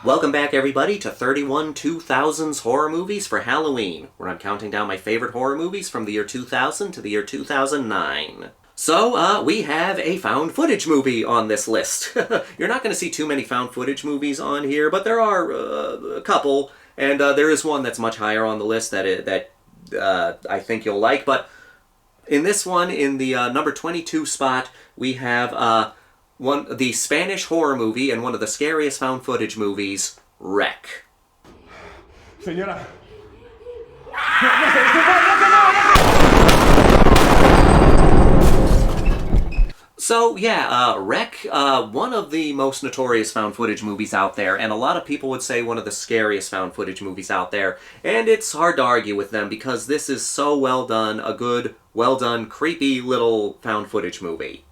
Welcome back, everybody, to 31 2000s horror movies for Halloween, where I'm counting down my favorite horror movies from the year 2000 to the year 2009. So, we have a found footage movie on this list. You're not going to see too many found footage movies on here, but there are a couple, and there is one that's much higher on the list that I think you'll like. But in this one, in the number 22 spot, we have the Spanish horror movie and one of the scariest found footage movies, Wreck. Señora. So, yeah, Wreck, one of the most notorious found footage movies out there, and a lot of people would say one of the scariest found footage movies out there, and it's hard to argue with them because this is so well done, a good, well done, creepy little found footage movie.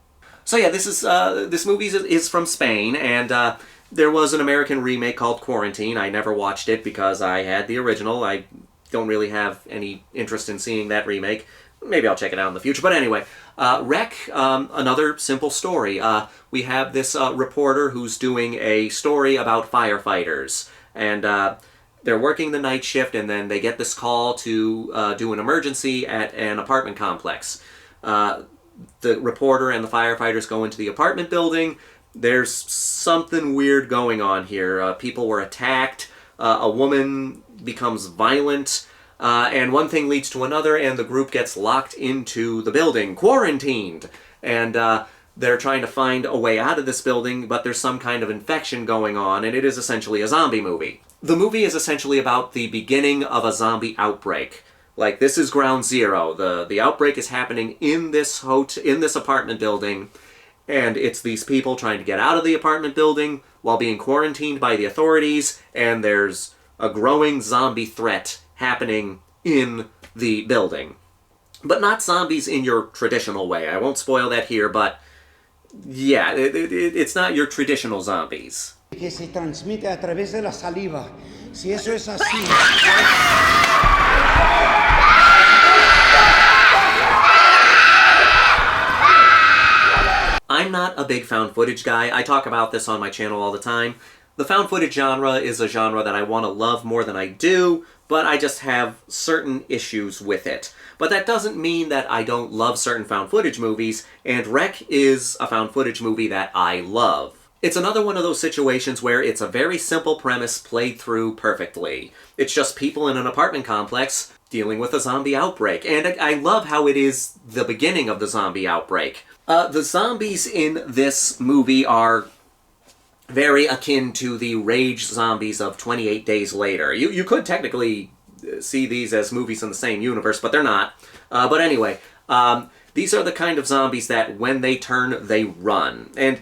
So yeah, this movie is from Spain, and there was an American remake called Quarantine. I never watched it because I had the original. I don't really have any interest in seeing that remake. Maybe I'll check it out in the future. But anyway, Wreck, another simple story. We have this reporter who's doing a story about firefighters, and they're working the night shift, and then they get this call to do an emergency at an apartment complex. The reporter and the firefighters go into the apartment building. There's something weird going on here. People were attacked. A woman becomes violent. And one thing leads to another, and the group gets locked into the building, quarantined. And they're trying to find a way out of this building, but there's some kind of infection going on, and it is essentially a zombie movie. The movie is essentially about the beginning of a zombie outbreak. Like, this is ground zero. The outbreak is happening in this apartment building, and it's these people trying to get out of the apartment building while being quarantined by the authorities, and there's a growing zombie threat happening in the building. But not zombies in your traditional way. I won't spoil that here, but yeah, it's not your traditional zombies. Que se transmite a través de la saliva. Si eso es así. I'm not a big found footage guy. I talk about this on my channel all the time. The found footage genre is a genre that I want to love more than I do, but I just have certain issues with it. But that doesn't mean that I don't love certain found footage movies, and Wreck is a found footage movie that I love. It's another one of those situations where it's a very simple premise played through perfectly. It's just people in an apartment complex dealing with a zombie outbreak, and I love how it is the beginning of the zombie outbreak. The zombies in this movie are very akin to the rage zombies of 28 Days Later. You could technically see these as movies in the same universe, but they're not. But anyway, these are the kind of zombies that when they turn, they run. And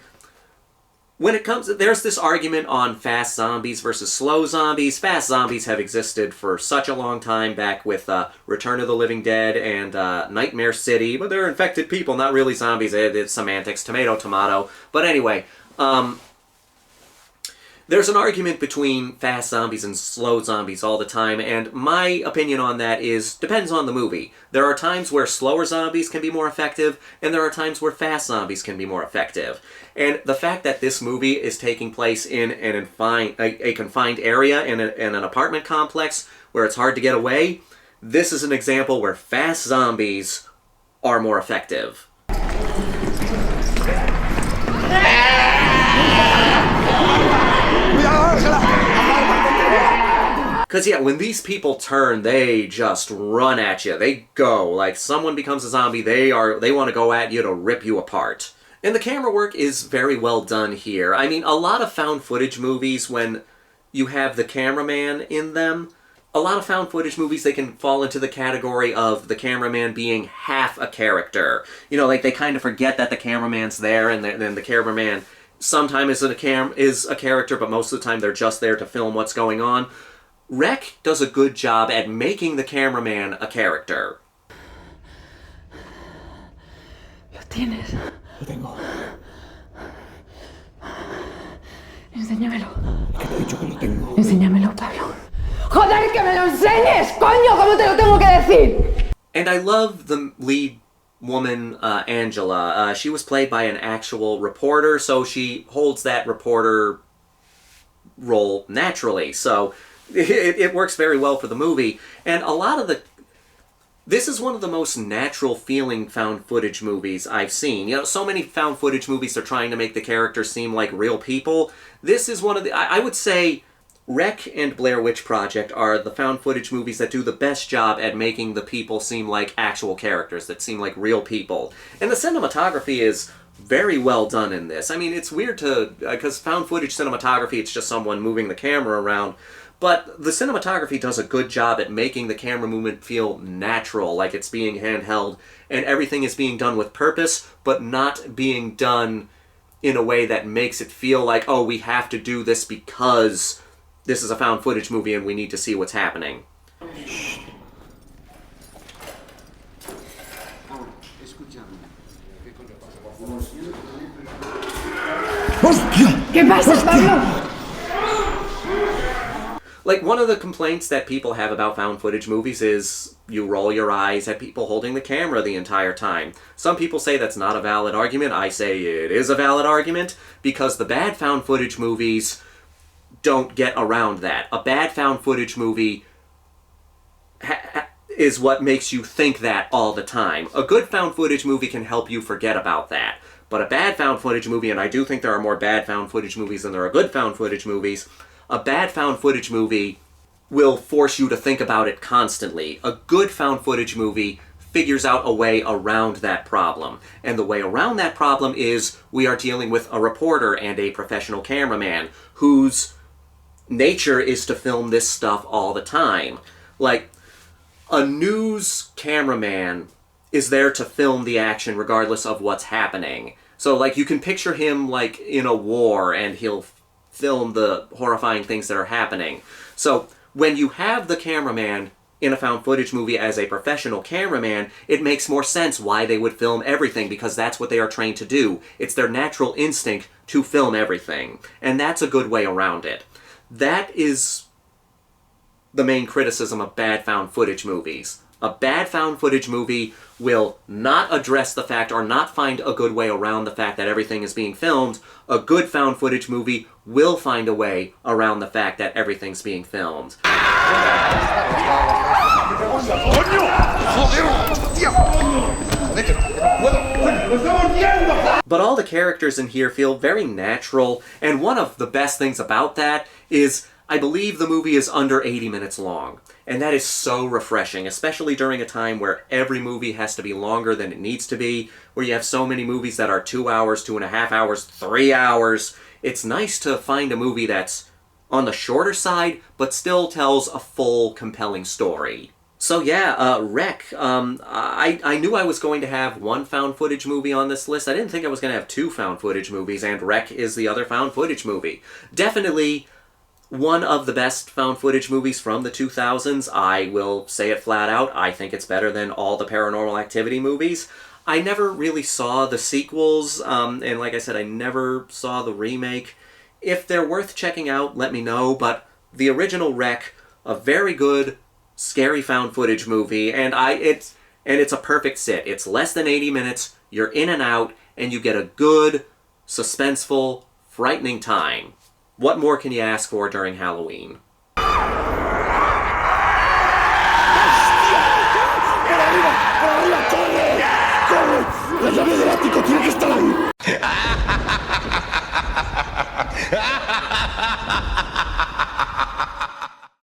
when it comes, there's this argument on fast zombies versus slow zombies. Fast zombies have existed for such a long time, back with Return of the Living Dead and Nightmare City, but they're infected people, not really zombies. It's semantics, tomato, tomato. But anyway, there's an argument between fast zombies and slow zombies all the time, and my opinion on that is, depends on the movie. There are times where slower zombies can be more effective, and there are times where fast zombies can be more effective. And the fact that this movie is taking place in a confined area, in an apartment complex, where it's hard to get away, this is an example where fast zombies are more effective. Because, yeah, when these people turn, they just run at you. They go. Like, someone becomes a zombie, they want to go at you to rip you apart. And the camera work is very well done here. I mean, a lot of found footage movies, when you have the cameraman in them, a lot of found footage movies, they can fall into the category of the cameraman being half a character. You know, like, they kind of forget that the cameraman's there, and then the cameraman sometimes is a character, but most of the time they're just there to film what's going on. Wreck does a good job at making the cameraman a character. Lo tienes. Lo tengo. Enséñamelo. ¿Qué te he dicho que lo tengo? Enséñamelo, Pablo. ¡Joder, que me lo enseñes! ¡Coño! ¿Cómo te lo tengo que decir? And I love the lead woman, Angela. She was played by an actual reporter, so she holds that reporter role naturally. So it works very well for the movie. And a lot of this is one of the most natural feeling found footage movies I've seen. You know, so many found footage movies are trying to make the characters seem like real people. This is one of the, I would say, Rec and Blair Witch Project are the found footage movies that do the best job at making the people seem like actual characters, that seem like real people. And the cinematography is very well done in this. I mean, it's weird because found footage cinematography, it's just someone moving the camera around. But the cinematography does a good job at making the camera movement feel natural, like it's being handheld, and everything is being done with purpose, but not being done in a way that makes it feel like, oh, we have to do this because this is a found footage movie and we need to see what's happening. ¿Qué pasa, Pablo? Like, one of the complaints that people have about found footage movies is you roll your eyes at people holding the camera the entire time. Some people say that's not a valid argument. I say it is a valid argument, because the bad found footage movies don't get around that. A bad found footage movie is what makes you think that all the time. A good found footage movie can help you forget about that. But a bad found footage movie, and I do think there are more bad found footage movies than there are good found footage movies, a bad found footage movie will force you to think about it constantly. A good found footage movie figures out a way around that problem. And the way around that problem is we are dealing with a reporter and a professional cameraman whose nature is to film this stuff all the time. Like, a news cameraman is there to film the action regardless of what's happening. So, like, you can picture him, like, in a war, and he'll film the horrifying things that are happening. So, when you have the cameraman in a found footage movie as a professional cameraman, it makes more sense why they would film everything, because that's what they are trained to do. It's their natural instinct to film everything. And that's a good way around it. That is the main criticism of bad found footage movies. A bad found footage movie will not address the fact or not find a good way around the fact that everything is being filmed. A good found footage movie will find a way around the fact that everything's being filmed. But all the characters in here feel very natural, and one of the best things about that is I believe the movie is under 80 minutes long. And that is so refreshing, especially during a time where every movie has to be longer than it needs to be, where you have so many movies that are 2 hours, 2.5 hours, 3 hours. It's nice to find a movie that's on the shorter side, but still tells a full, compelling story. So yeah, Rec. I knew I was going to have one found footage movie on this list. I didn't think I was going to have two found footage movies, and Rec is the other found footage movie. Definitely one of the best found footage movies from the 2000s. I will say it flat out. I think it's better than all the Paranormal Activity movies. I never really saw the sequels, and like I said, I never saw the remake. If they're worth checking out, let me know, but the original Rec, a very good, scary found footage movie, and it's a perfect sit. It's less than 80 minutes, you're in and out, and you get a good, suspenseful, frightening time. What more can you ask for during Halloween? ¡La llave del ático tiene que estar ahí!